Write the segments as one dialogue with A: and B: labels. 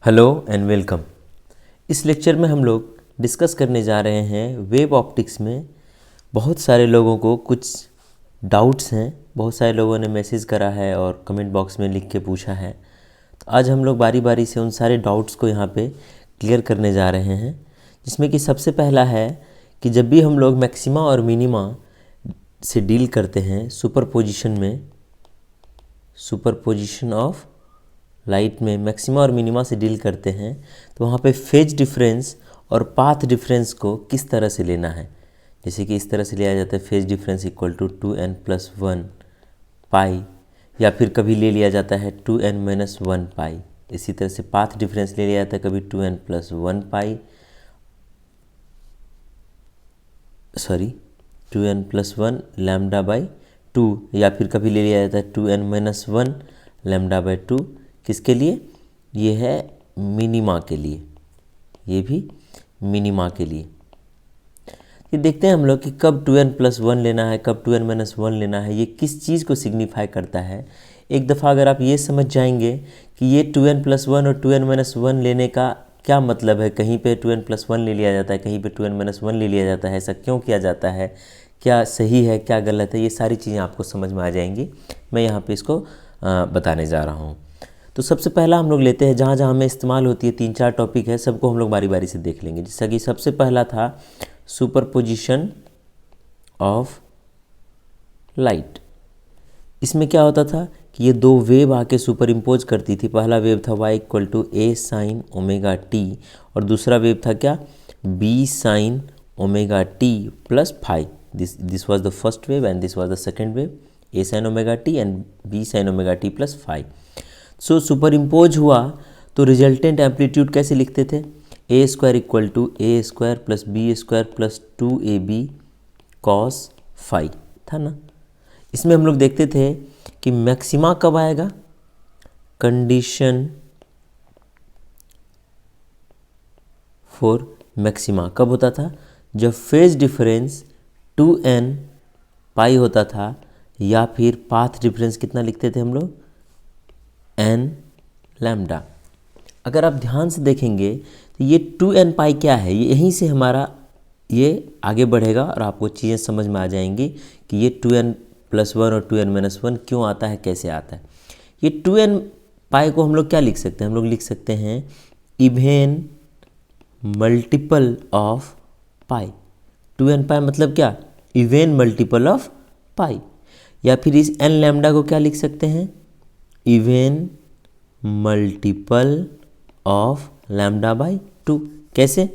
A: Hello and welcome. इस lecture में हम लोग डिस्कस करने जा रहे हैं वेब ऑप्टिक्स में बहुत सारे लोगों को कुछ डाउट्स हैं। बहुत सारे लोगों ने मैसेज करा है और कमेंट बॉक्स में लिख के पूछा है। तो आज हम लोग बारी बारी से उन सारे डाउट्स को यहाँ पे क्लियर करने जा रहे हैं, जिसमें कि सबसे पहला है कि जब भी हम लोग मैक्सिमा और मिनिमा से डील करते हैं सुपरपोजिशन में, सुपरपोजिशन ऑफ लाइट में मैक्सिमा और मिनिमा से डील करते हैं, तो वहाँ पे फेज डिफरेंस और पाथ डिफरेंस को किस तरह से लेना है। जैसे कि इस तरह से लिया जाता है phase difference equal to 2n+1 pi, या फिर कभी ले लिया जाता है 2n-1 पाई। इसी तरह से पाथ डिफरेंस ले लिया जाता है कभी 2n+1 pi, 2n+1 lambda by 2, या फिर कभी ले लिया जाता है 2n-1 लैम्डा बाई 2। किसके लिए? ये है मिनिमा के लिए, ये भी मिनिमा के लिए। ये देखते हैं हम लोग कि कब 2n+1 लेना है, कब 2n-1 लेना है, ये किस चीज़ को सिग्निफाई करता है। एक दफ़ा अगर आप ये समझ जाएंगे कि ये 2n+1 और 2n-1 लेने का क्या मतलब है, कहीं पे 2n+1 ले लिया जाता है, कहीं पे 2n-1 ले लिया जाता है, ऐसा क्यों किया जाता है, क्या सही है क्या गलत है, ये सारी चीज़ें आपको समझ में आ जाएंगी। मैं यहाँ पे इसको बताने जा रहा हूँ। तो सबसे पहला हम लोग लेते हैं जहाँ जहाँ हमें इस्तेमाल होती है, 3-4 टॉपिक है, सबको हम लोग बारी बारी से देख लेंगे। जैसा कि सबसे पहला था सुपरपोजिशन ऑफ लाइट। इसमें क्या होता था कि ये दो वेव आके सुपर इम्पोज करती थी। पहला वेव था y = a sin ωt और दूसरा वेव था क्या, b sin ωt plus phi. This was the first wave and this was the second wave, a sin ωt and b sin ωt plus phi. So superimpose हुआ तो resultant amplitude कैसे लिखते थे, a² = a² + b² + 2ab cos phi था ना। इसमें हम लोग देखते थे कि मैक्सिमा कब आएगा, कंडीशन फॉर मैक्सिमा कब होता था, जब फेज डिफरेंस 2n पाई होता था, या फिर पाथ डिफरेंस कितना लिखते थे हम लोग, n लैम्डा। अगर आप ध्यान से देखेंगे तो ये 2n पाई क्या है, यहीं से हमारा ये आगे बढ़ेगा और आपको चीज़ें समझ में आ जाएंगी कि ये 2n+1 और 2n-1 क्यों आता है, कैसे आता है। ये 2n पाई को हम लोग क्या लिख सकते हैं, हम लोग लिख सकते हैं even multiple of pi. 2n पाई मतलब क्या, इवेन मल्टीपल ऑफ पाई। या फिर इस n लैम्डा को क्या लिख सकते हैं, even multiple of lambda by 2। कैसे,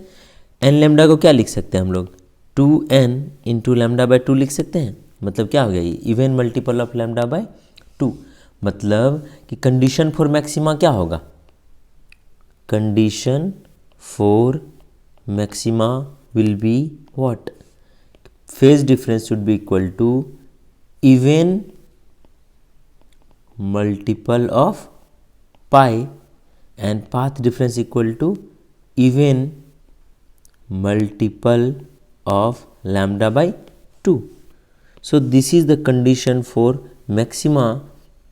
A: n लैम्डा को क्या लिख सकते हैं हम लोग, 2n × लैम्डा बाई 2 लिख सकते हैं। मतलब क्या हो गया, ये even multiple of lambda by 2। मतलब कि कंडीशन फॉर मैक्सिमा क्या होगा, condition for maxima will be what, phase difference should be equal to even multiple of pi and path difference equal to even multiple of lambda by 2. So this is the condition for maxima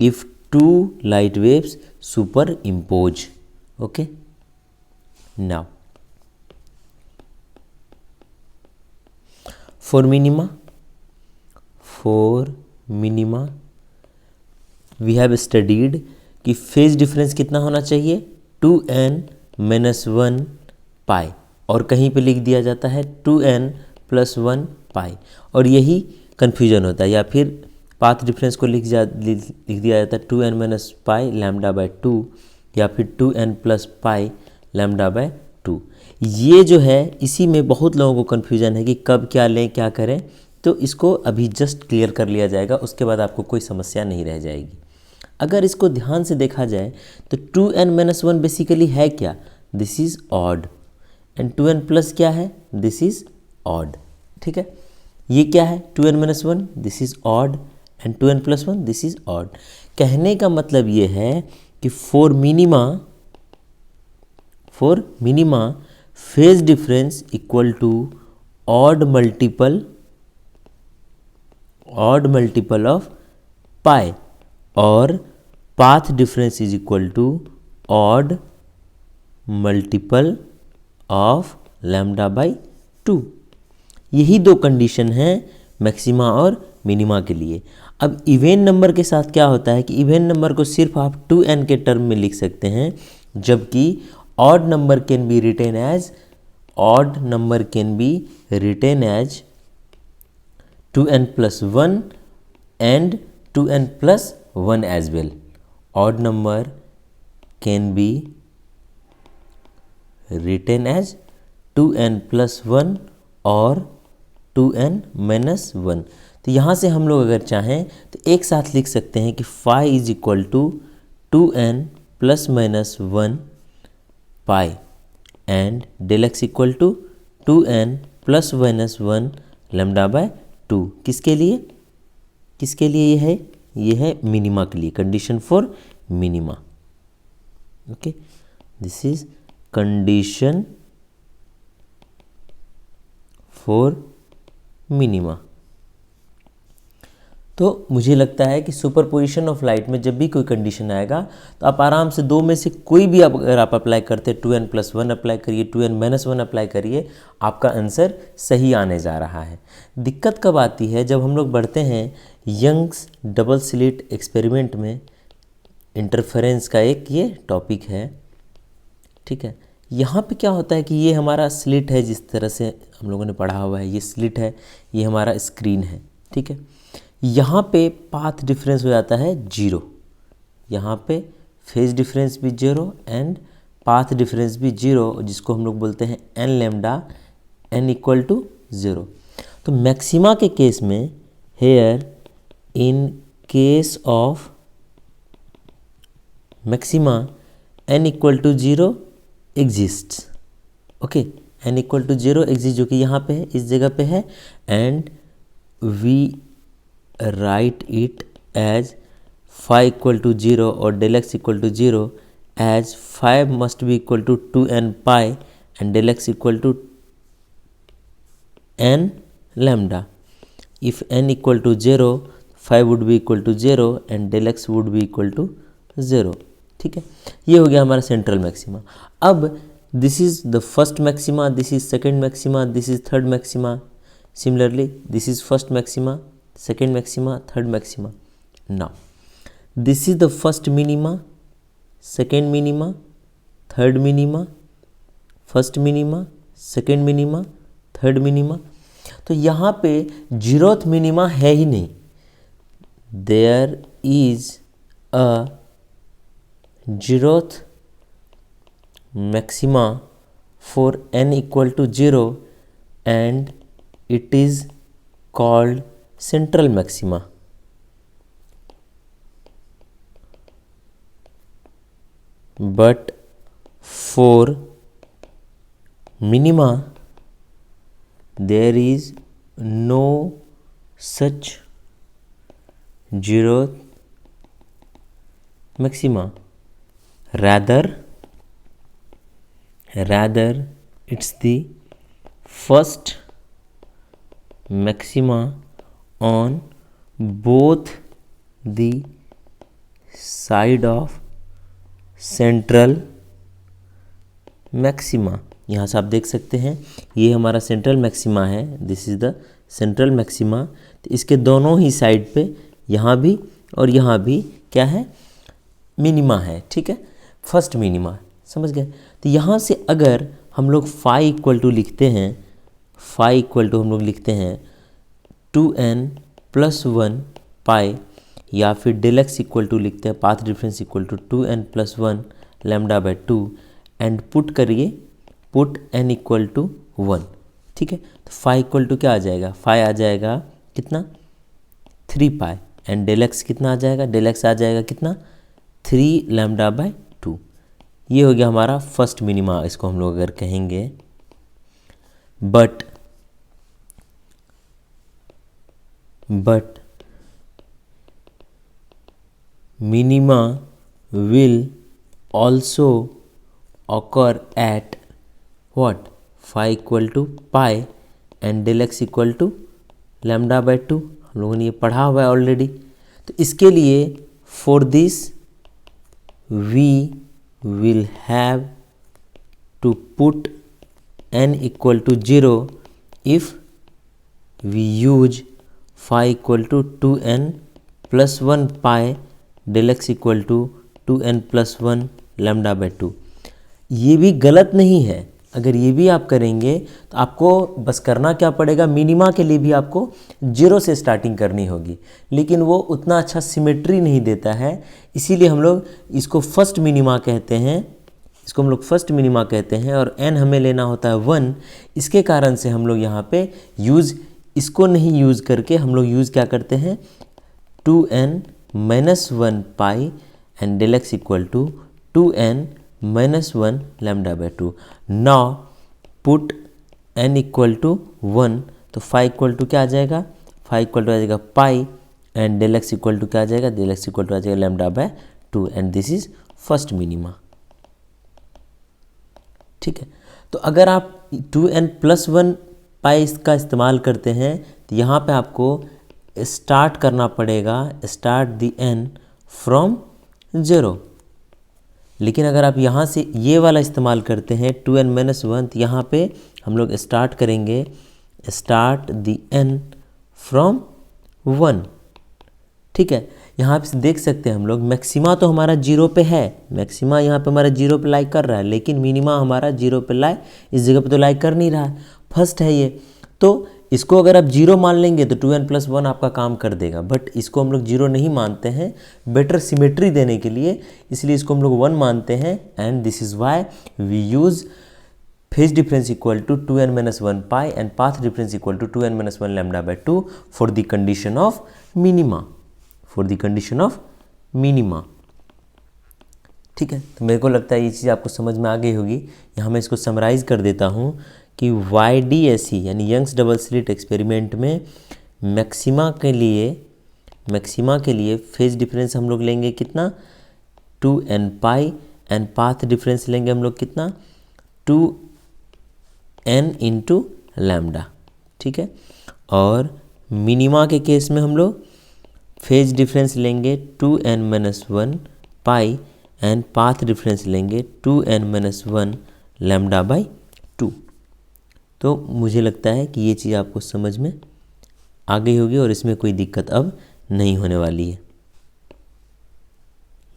A: if two light waves superimpose. Okay, now for minima we have studied कि phase difference कितना होना चाहिए, 2n-1 पाई, और कहीं पे लिख दिया जाता है 2n+1 पाई, और यही कन्फ्यूजन होता है। या फिर पाथ डिफरेंस को लिख दिया जाता है 2n- पाई लैम्डा बाई 2, या फिर 2n+ पाई लैम्डा बाई 2। ये जो है इसी में बहुत लोगों को कन्फ्यूजन है कि कब क्या लें क्या करें। तो इसको अभी जस्ट क्लियर कर लिया जाएगा, उसके बाद आपको कोई समस्या नहीं रह जाएगी। अगर इसको ध्यान से देखा जाए तो 2n-1 बेसिकली है क्या, this is odd, and 2n+ क्या है, दिस इज़ ऑड। ठीक है, ये क्या है 2n-1, this is odd, and 2n+1 this is odd. कहने का मतलब ये है कि for minima phase difference equal to odd multiple of pi, और path difference is equal to odd multiple of lambda by 2। यही दो कंडीशन हैं मैक्सिमा और मिनिमा के लिए। अब इवन नंबर के साथ क्या होता है कि इवन नंबर को सिर्फ आप 2n के टर्म में लिख सकते हैं, जबकि odd number can be written as 2n plus 1 and 2n plus 1 as well. Odd number can be written as 2n plus 1 और 2n minus 1। तो यहाँ से हम लोग अगर चाहें तो एक साथ लिख सकते हैं कि phi is equal to 2n plus minus 1 pi and del x equal to 2n plus minus 1 lambda by 2। किसके लिए ये है मिनिमा के लिए, condition for minima. Okay, this is condition for minima. तो मुझे लगता है कि सुपरपोजिशन ऑफ लाइट में जब भी कोई कंडीशन आएगा तो आप आराम से दो में से कोई भी अगर आप अप्लाई करते 2n प्लस 1 अप्लाई करिए, 2n माइनस 1 अप्लाई करिए, आपका आंसर सही आने जा रहा है। दिक्कत कब आती है? जब हम लोग बढ़ते हैं यंग्स डबल स्लिट एक्सपेरिमेंट में। इंटरफेरेंस का एक ये टॉपिक है, ठीक है। यहाँ पे क्या होता है कि ये हमारा स्लिट है, जिस तरह से हम लोगों ने पढ़ा हुआ है, ये स्लिट है, ये हमारा स्क्रीन है, ठीक है। यहाँ पे पाथ डिफरेंस हो जाता है 0, यहाँ पे फेज डिफरेंस भी 0 एंड पाथ डिफरेंस भी 0, जिसको हम लोग बोलते हैं n lambda n equal to 0। तो मैक्सिमा के केस में here in case of maxima n equal to 0 exists. Okay, n equal to 0 exist, जो कि यहाँ पे है, इस जगह पे है, and we write it as phi equal to 0 और del x equal to 0 as phi must be equal to 2n pi and del x equal to n lambda. If n equal to 0, phi would be equal to 0 and del x would be equal to 0, ठीक है। ये हो गया हमारा central maxima. अब this is the first maxima, this is second maxima, this is third maxima. Similarly this is first maxima, second maxima, third maxima. Now this is the first minima, second minima, third minima, first minima, second minima, third minima। तो यहाँ पे 0th minima है ही नहीं। There is a 0th maxima for n equal to 0 and it is called central maxima। But for minima there is no such 0th maxima, rather it's the first maxima on both the side of central maxima। यहाँ से आप देख सकते हैं ये हमारा central maxima है, this is the central maxima. तो इसके दोनों ही साइड पे यहाँ भी और यहाँ भी क्या है, मिनिमा है, ठीक है, फर्स्ट मिनिमा, समझ गए। तो यहाँ से अगर हम लोग phi इक्वल टू लिखते हैं, phi इक्वल टू हम लोग लिखते हैं 2n प्लस 1 पाई, या फिर डेल एक्स इक्वल टू लिखते हैं, path difference equal to 2n plus 1 lambda by 2 and put करिए, पुट n इक्वल टू 1, ठीक है। तो phi इक्वल टू क्या आ जाएगा, phi आ जाएगा कितना 3 पाई एंड डेल एक्स कितना आ जाएगा, डेल एक्स आ जाएगा कितना 3 लैम्डा बाय 2। ये हो गया हमारा फर्स्ट मिनिमा, इसको हम लोग अगर कहेंगे। But minima will also occur at what, phi equal to pi and del x equal to lambda by 2। हम लोगों ने ये पढ़ा हुआ है ऑलरेडी। तो इसके लिए for this we will have to put n equal to 0 if we use phi equal to 2n plus 1 pi del x equal to 2n plus 1 lambda by 2। ये भी गलत नहीं है। अगर ये भी आप करेंगे तो आपको बस करना क्या पड़ेगा, मिनिमा के लिए भी आपको 0 से स्टार्टिंग करनी होगी, लेकिन वो उतना अच्छा सिमेट्री नहीं देता है, इसीलिए हम लोग इसको फर्स्ट मिनिमा कहते हैं, इसको हम लोग फर्स्ट मिनिमा कहते हैं। और n हमें लेना होता है 1, इसके कारण से हम लोग यहाँ पे यूज़ इसको नहीं यूज़ करके हम लोग यूज़ क्या करते हैं 2n minus 1 pi and del x equal to 2n minus 1 lambda by 2। now put n equal to 1, तो phi equal to क्या आ जाएगा, phi equal to आ जाएगा pi and del x equal to क्या आ जाएगा, del x equal to आ जाएगा lambda by 2 and this is first minima। ठीक है, तो अगर आप 2n plus 1 pi इसका इस्तेमाल करते हैं तो यहाँ पे आपको स्टार्ट करना पड़ेगा, स्टार्ट दी n फ्रॉम 0। लेकिन अगर आप यहाँ से ये वाला इस्तेमाल करते हैं 2n minus 1, तो यहाँ पे हम लोग स्टार्ट करेंगे स्टार्ट दी n फ्रॉम 1। ठीक है, यहाँ पे देख सकते हैं हम लोग मैक्सिमा तो हमारा 0 पे है, मैक्सिमा यहाँ पे हमारा 0 पे लाई कर रहा है, लेकिन मिनिमा हमारा 0 पे लाई इस जगह पे तो लाई कर नहीं रहा है, फर्स्ट है ये। तो इसको अगर आप 0 मान लेंगे तो 2n plus 1 आपका काम कर देगा, बट इसको हम लोग 0 नहीं मानते हैं बेटर सिमेट्री देने के लिए, इसलिए इसको हम लोग 1 मानते हैं। And this is why we use phase difference equal to 2n minus 1 pi and path difference equal to 2n minus 1 lambda by 2 for the condition of minima, for the condition of minima. ठीक है, तो मेरे को लगता है ये चीज़ आपको समझ में आ गई होगी। यहाँ मैं इसको समराइज़ कर देता हूँ कि YDSE यानी यंग्स डबल स्लिट एक्सपेरिमेंट में मैक्सिमा के लिए फेज डिफरेंस हम लोग लेंगे कितना 2n pi and path difference लेंगे हम लोग कितना 2n इंटू लैम्डा। ठीक है, और मिनिमा के केस में हम लोग फेज डिफरेंस लेंगे 2n minus 1 pi and path difference लेंगे 2n minus 1 लैम्डा बाई 2। तो मुझे लगता है कि ये चीज़ आपको समझ में आ गई होगी और इसमें कोई दिक्कत अब नहीं होने वाली है।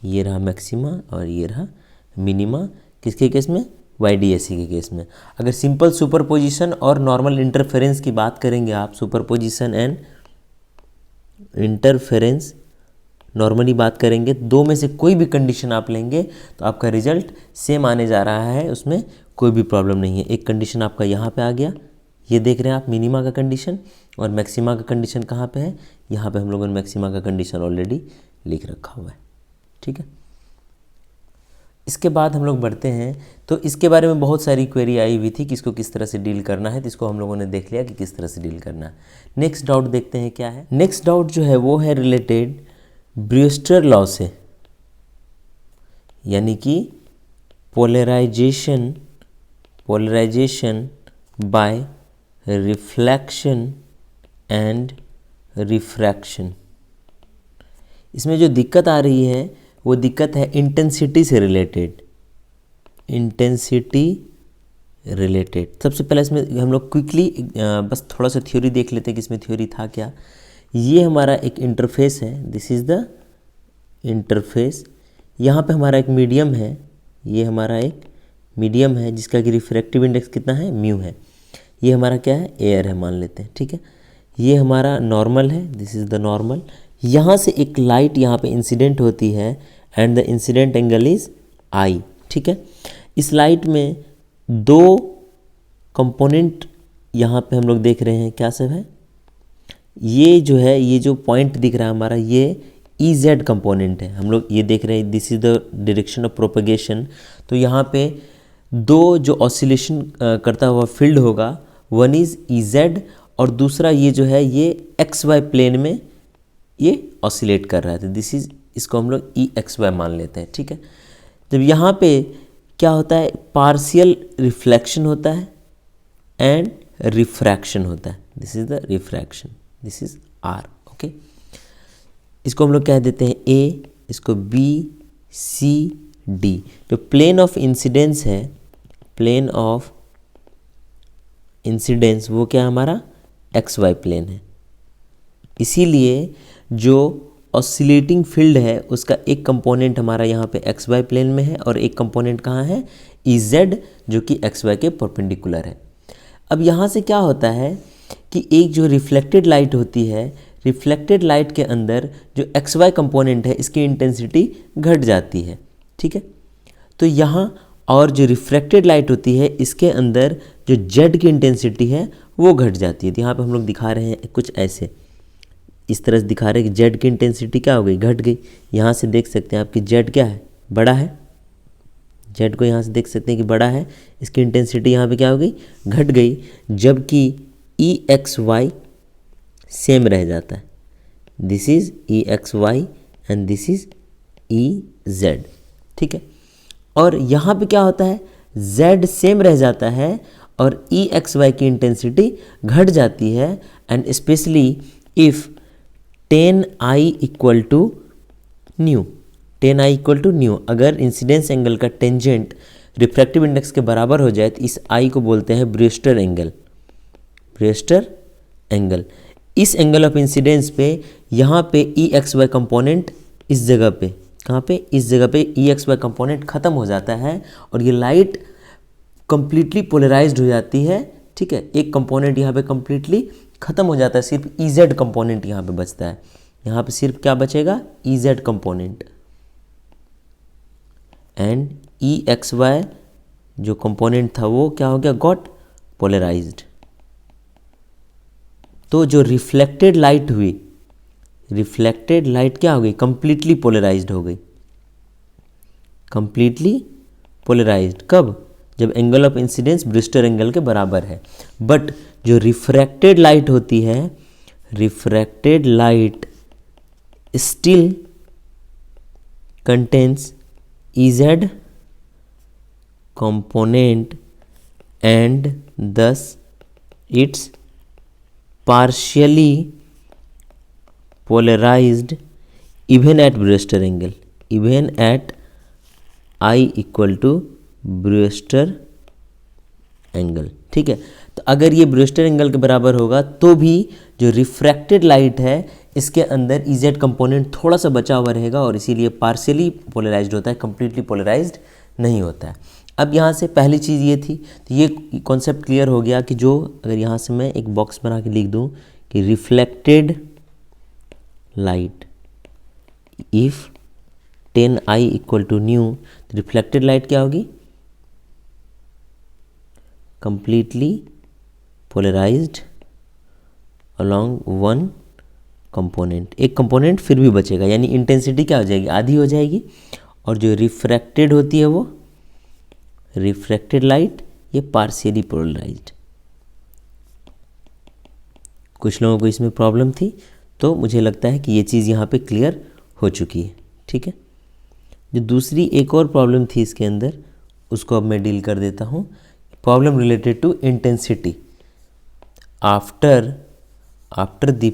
A: ये रहा मैक्सिमा और ये रहा मिनिमा, किसके केस में, YDSE के केस में। अगर सिंपल सुपरपोजिशन और नॉर्मल इंटरफेरेंस की बात करेंगे आप, सुपरपोजिशन एंड इंटरफेरेंस नॉर्मली बात करेंगे, दो में से कोई भी कंडीशन आप लेंगे तो आपका रिजल्ट सेम आने जा रहा है, उसमें कोई भी प्रॉब्लम नहीं है। एक कंडीशन आपका यहाँ पे आ गया, ये देख रहे हैं आप मिनिमा का कंडीशन, और मैक्सिमा का कंडीशन कहाँ पे है, यहाँ पे हम लोगों ने मैक्सिमा का कंडीशन ऑलरेडी लिख रखा हुआ है। ठीक है, इसके बाद हम लोग बढ़ते हैं। तो इसके बारे में बहुत सारी क्वेरी आई हुई थी कि इसको किस तरह से डील करना है, तो इसको हम लोगों ने देख लिया कि किस तरह से डील करना है। नेक्स्ट डाउट देखते हैं क्या है। नेक्स्ट डाउट जो है वो है रिलेटेड ब्रूस्टर लॉ से, यानी कि polarization by reflection and refraction. इसमें जो दिक्कत आ रही है वो दिक्कत है इंटेंसिटी से रिलेटेड, सबसे पहले इसमें हम लोग क्विकली बस थोड़ा सा थ्योरी देख लेते हैं कि इसमें थ्योरी था क्या। ये हमारा एक इंटरफेस है, दिस इज़ द इंटरफेस। यहाँ पे हमारा एक मीडियम है, ये हमारा एक मीडियम है जिसका कि रिफ्रैक्टिव इंडेक्स कितना है, म्यू है। ये हमारा क्या है, एयर है मान लेते हैं। ठीक है, ये हमारा नॉर्मल है, दिस इज़ द नॉर्मल। यहाँ से एक लाइट यहाँ पे इंसिडेंट होती है and the incident angle is I. ठीक है, इस लाइट में दो कंपोनेंट यहाँ पे हम लोग देख रहे हैं, क्या सब है, ये जो है, ये जो पॉइंट दिख रहा है हमारा, ये EZ कंपोनेंट है। हम लोग ये देख रहे हैं this is the direction of propagation. तो यहाँ पे दो जो ऑसिलेशन करता हुआ फील्ड होगा, वन इज़ EZ और दूसरा ये जो है ये XY प्लेन में ये ऑसिलेट कर रहा है, तो दिस इज़, इसको हम लोग EXY मान लेते हैं। ठीक है, जब यहाँ पे क्या होता है, पार्शियल रिफ्लेक्शन होता है एंड रिफ्रैक्शन होता है, this is the refraction, this is R। Okay, इसको हम लोग कह देते हैं A, इसको B, C, D। जो प्लेन ऑफ इंसिडेंस है, प्लेन ऑफ इंसिडेंस वो क्या है हमारा एक्स वाई प्लेन है। इसीलिए जो ऑसिलेटिंग फील्ड है उसका एक कंपोनेंट हमारा यहाँ पे एक्स वाई प्लेन में है और एक कंपोनेंट कहाँ है EZ जो कि एक्स वाई के परपेंडिकुलर है। अब यहाँ से क्या होता है कि एक जो रिफ्लेक्टेड लाइट होती है, रिफ्लेक्टेड लाइट के अंदर जो एक्स वाई कंपोनेंट है इसकी इंटेंसिटी घट जाती है, ठीक है। तो यहाँ और जो रिफ्रैक्टेड लाइट होती है इसके अंदर जो जेड की इंटेंसिटी है वो घट जाती है। तो यहाँ पे हम लोग दिखा रहे हैं कुछ ऐसे, इस तरह से दिखा रहे हैं कि जेड की इंटेंसिटी क्या हो गई, घट गई। यहाँ से देख सकते हैं आपकी जेड क्या है, बड़ा है। जेड को यहाँ से देख सकते हैं कि बड़ा है, इसकी इंटेंसिटी यहाँ पे क्या हो गई, घट गई, जबकि EXY सेम रह जाता है। This is EXY and this is EZ, ठीक है। और यहाँ पे क्या होता है, Z सेम रह जाता है और EXY की इंटेंसिटी घट जाती है। And specially if tan I equal to nu, tan I equal to nu, अगर इंसिडेंस एंगल का टेंजेंट रिफ्रैक्टिव इंडेक्स के बराबर हो जाए तो इस I को बोलते हैं ब्रेस्टर एंगल। ब्रेस्टर एंगल, इस एंगल ऑफ इंसिडेंस पे यहाँ पे EXY कंपोनेंट इस जगह पे, कहाँ पे, इस जगह पे EXY कंपोनेंट ख़त्म हो जाता है और ये लाइट कंप्लीटली पोलराइज्ड हो जाती है, ठीक है। एक कंपोनेंट यहाँ पे कंप्लीटली ख़त्म हो जाता है, सिर्फ EZ कंपोनेंट यहाँ पे बचता है। यहाँ पे सिर्फ क्या बचेगा, EZ कंपोनेंट, एंड EXY जो कंपोनेंट था वो क्या हो गया, गॉट पोलराइज्ड। तो जो रिफ्लेक्टेड लाइट हुई, रिफ्लेक्टेड लाइट क्या हो गई, कंप्लीटली पोलराइज्ड हो गई, कंप्लीटली पोलराइज्ड। कब, जब angle of incidence Brewster angle के बराबर है। बट जो रिफ्रैक्टेड लाइट होती है, refracted light still contains EZ component and thus it's partially polarized even at Brewster angle, even at I equal to Brewster angle, ठीक है। तो अगर ये ब्रेस्टर एंगल के बराबर होगा तो भी जो रिफ्रैक्टेड लाइट है इसके अंदर EZ कंपोनेंट थोड़ा सा बचा हुआ रहेगा और इसीलिए पार्शियली पोलराइज्ड होता है, कंप्लीटली पोलराइज्ड नहीं होता है। अब यहाँ से पहली चीज़ ये थी, तो ये कॉन्सेप्ट क्लियर हो गया कि जो अगर यहाँ से मैं एक बॉक्स बना के लिख दूँ कि reflected light if tan I equal to nu, reflected light क्या होगी, completely polarized along one component, एक कंपोनेंट फिर भी बचेगा, यानी इंटेंसिटी क्या हो जाएगी, आधी हो जाएगी। और जो रिफ्रैक्टेड होती है वो रिफ्रैक्टेड लाइट ये पार्शियली पोलराइज्ड। कुछ लोगों को इसमें प्रॉब्लम थी, तो मुझे लगता है कि ये चीज़ यहाँ पे क्लियर हो चुकी है, ठीक है। जो दूसरी एक और प्रॉब्लम थी इसके अंदर, उसको अब मैं डील कर देता हूँ। Problem related to intensity after the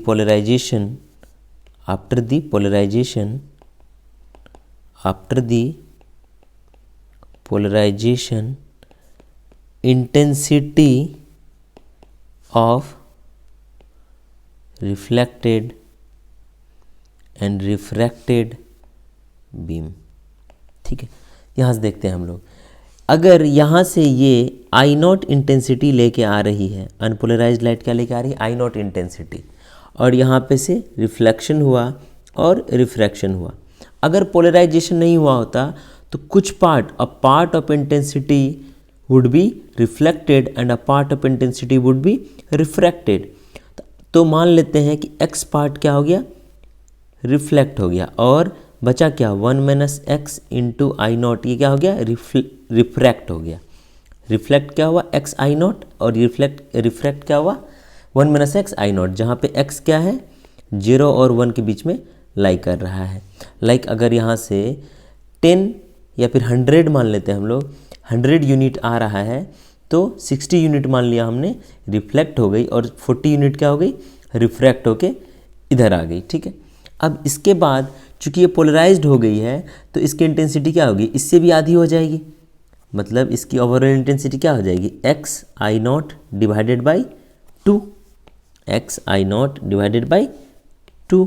A: polarization intensity of reflected and refracted beam, ठीक है। यहाँ से देखते हैं हम लोग, अगर यहाँ से ये I0 इंटेंसिटी लेके आ रही है, अनपोलराइज्ड लाइट क्या लेके आ रही है, I0 इंटेंसिटी, और यहाँ पे से रिफ्लेक्शन हुआ और रिफ्रैक्शन हुआ। अगर पोलराइजेशन नहीं हुआ होता तो कुछ part of intensity would be reflected and a part of intensity would be refracted. तो मान लेते हैं कि x पार्ट क्या हो गया, रिफ्लेक्ट हो गया, और बचा क्या, 1 - x इंटू I0, ये क्या हो गया, रिफ्रैक्ट हो गया। रिफ्लेक्ट क्या हुआ, x I0, और रिफ्रैक्ट क्या हुआ, 1 - x I0, जहाँ पे x क्या है, 0 और 1 के बीच में लाई कर रहा है। लाइक अगर यहाँ से 10 या फिर 100 मान लेते हैं हम लोग, 100 यूनिट आ रहा है तो 60 यूनिट मान लिया हमने, रिफ्लेक्ट हो गई, और 40 यूनिट क्या हो गई, रिफ्रैक्ट होके इधर आ गई, ठीक है। अब इसके बाद चूंकि ये पोलराइज्ड हो गई है तो इसकी इंटेंसिटी क्या होगी, इससे भी आधी हो जाएगी, मतलब इसकी ओवरऑल इंटेंसिटी क्या हो जाएगी, x I not divided by 2, x I not divided by 2।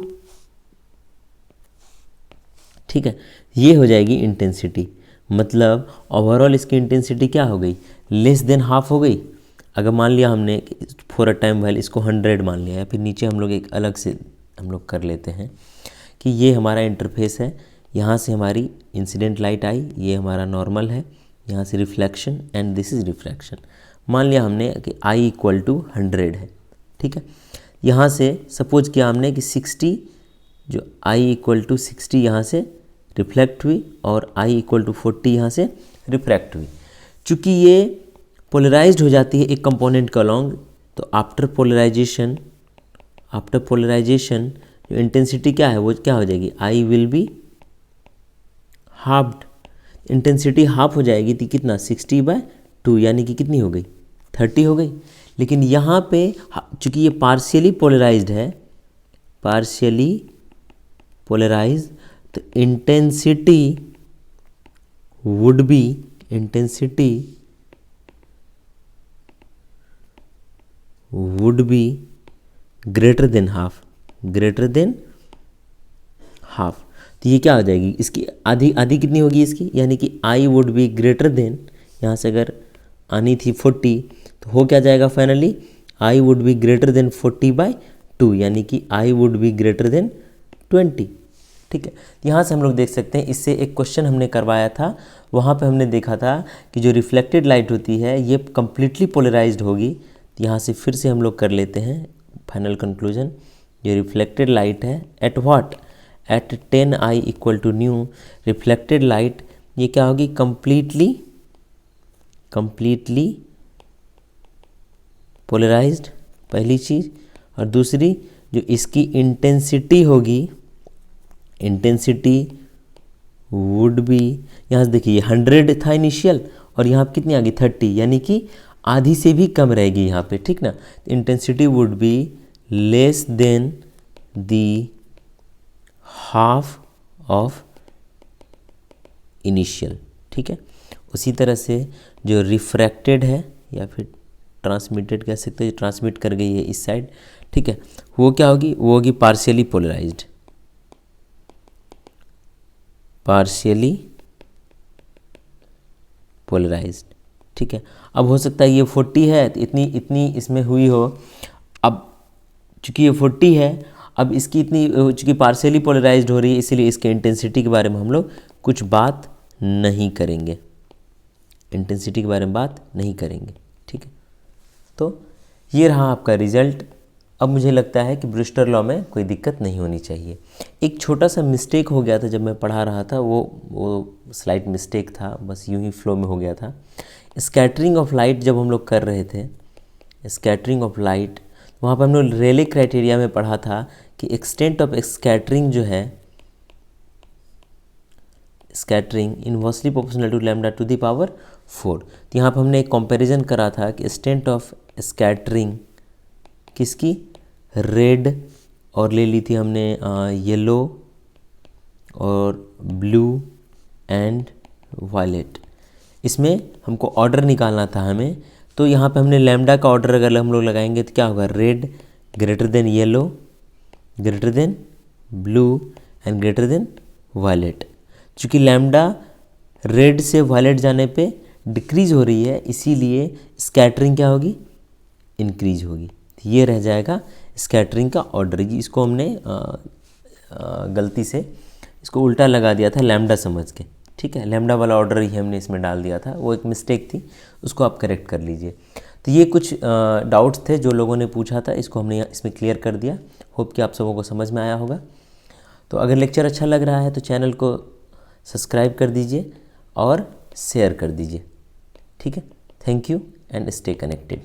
A: ठीक है, ये हो जाएगी इंटेंसिटी। मतलब ओवरऑल इसकी इंटेंसिटी क्या हो गई, लेस देन हाफ हो गई। अगर मान लिया हमने फॉर अ टाइम वैल्यू इसको 100 मान लिया, या फिर नीचे हम लोग एक अलग से हम लोग कर लेते हैं कि ये हमारा इंटरफेस है, यहाँ से हमारी इंसिडेंट लाइट आई, ये हमारा नॉर्मल है, यहाँ से reflection and this is refraction. मान लिया हमने कि आई इक्वल टू 100 है। ठीक है, यहाँ से सपोज किया हमने कि 60, जो आई इक्वल टू 60 यहाँ से रिफ्लेक्ट हुई और आई इक्वल टू 40 यहाँ से रिफ्रैक्ट हुई। चूँकि ये पोलराइज्ड हो जाती है एक कंपोनेंट का अलॉन्ग, तो आफ्टर पोलराइजेशन जो इंटेंसिटी क्या है वो क्या हो जाएगी, I will be halved. Intensity half हो जाएगी थी कितना, 60/2, यानी कि कितनी हो गई, 30 हो गई। लेकिन यहाँ पे चूँकि ये पार्शियली पोलराइज्ड है, पार्शियली पोलराइज्ड, तो intensity would be greater than half. तो ये क्या हो जाएगी, इसकी आधी कितनी होगी इसकी, यानी कि I would be greater than, यहाँ से अगर आनी थी 40 तो हो क्या जाएगा finally, I would be greater than 40/2, यानी कि I would be greater than 20। ठीक है, यहाँ से हम लोग देख सकते हैं, इससे एक क्वेश्चन हमने करवाया था, वहाँ पे हमने देखा था कि जो रिफ्लेक्टेड लाइट होती है ये कम्प्लीटली पोलराइज्ड होगी। तो यहाँ से फिर से हम लोग कर लेते हैं फाइनल कंक्लूजन। ये रिफ्लेक्टेड लाइट है at what, at 10i equal to nu, reflected light ये क्या होगी, कम्प्लीटली पोलराइज्ड, पहली चीज़। और दूसरी जो इसकी इंटेंसिटी होगी, इंटेंसिटी वुड बी, यहाँ से देखिए 100 था इनिशियल और यहाँ पे कितनी आ गई 30, यानी कि आधी से भी कम रहेगी यहाँ पे। ठीक ना, intensity would be less than the half of initial. ठीक है, उसी तरह से जो रिफ्रैक्टेड है या फिर ट्रांसमिटेड कह सकते हैं, ट्रांसमिट कर गई है इस साइड, ठीक है, वो क्या होगी, वो होगी पार्शियली पोलराइज्ड। ठीक है, अब हो सकता है ये 40 है तो इतनी इसमें हुई हो, अब चूंकि ये 40 है, अब इसकी इतनी चूँकि पार्शियली पोलराइज्ड हो रही है, इसीलिए इसके इंटेंसिटी के बारे में हम लोग कुछ बात नहीं करेंगे, ठीक है। तो ये रहा आपका रिजल्ट। अब मुझे लगता है कि ब्रूस्टर लॉ में कोई दिक्कत नहीं होनी चाहिए। एक छोटा सा मिस्टेक हो गया था जब मैं पढ़ा रहा था, वो स्लाइड मिस्टेक था, बस यूं ही फ्लो में हो गया था। स्कैटरिंग ऑफ लाइट जब हम लोग कर रहे थे, स्कैटरिंग ऑफ लाइट, वहाँ पर हम लोग रेले क्राइटेरिया में पढ़ा था कि एक्सटेंट ऑफ स्कैटरिंग जो है, scattering inversely proportional to lambda to the power 4। तो यहाँ पर हमने एक कंपैरिजन करा था कि एक्सटेंट ऑफ स्कैटरिंग किसकी, रेड और ले ली थी हमने येलो और ब्लू एंड वायलेट। इसमें हमको ऑर्डर निकालना था हमें, तो यहाँ पे हमने लैम्डा का ऑर्डर अगर हम लोग लगाएंगे तो क्या होगा, red greater than yellow greater than blue and greater than violet. चूँकि लैम्डा रेड से वायलेट जाने पे डिक्रीज हो रही है, इसीलिए स्कैटरिंग क्या होगी, इंक्रीज होगी। ये रह जाएगा स्कैटरिंग का ऑर्डर। इसको हमने गलती से इसको उल्टा लगा दिया था लैम्डा समझ के, ठीक है, लैम्डा वाला ऑर्डर ही हमने इसमें डाल दिया था, वो एक मिस्टेक थी, उसको आप करेक्ट कर लीजिए। तो ये कुछ डाउट्स थे जो लोगों ने पूछा था, इसको हमने इसमें क्लियर कर दिया। होप कि आप सबों को समझ में आया होगा। तो अगर लेक्चर अच्छा लग रहा है तो चैनल को सब्सक्राइब कर दीजिए और शेयर कर दीजिए, ठीक है। Thank you and stay connected.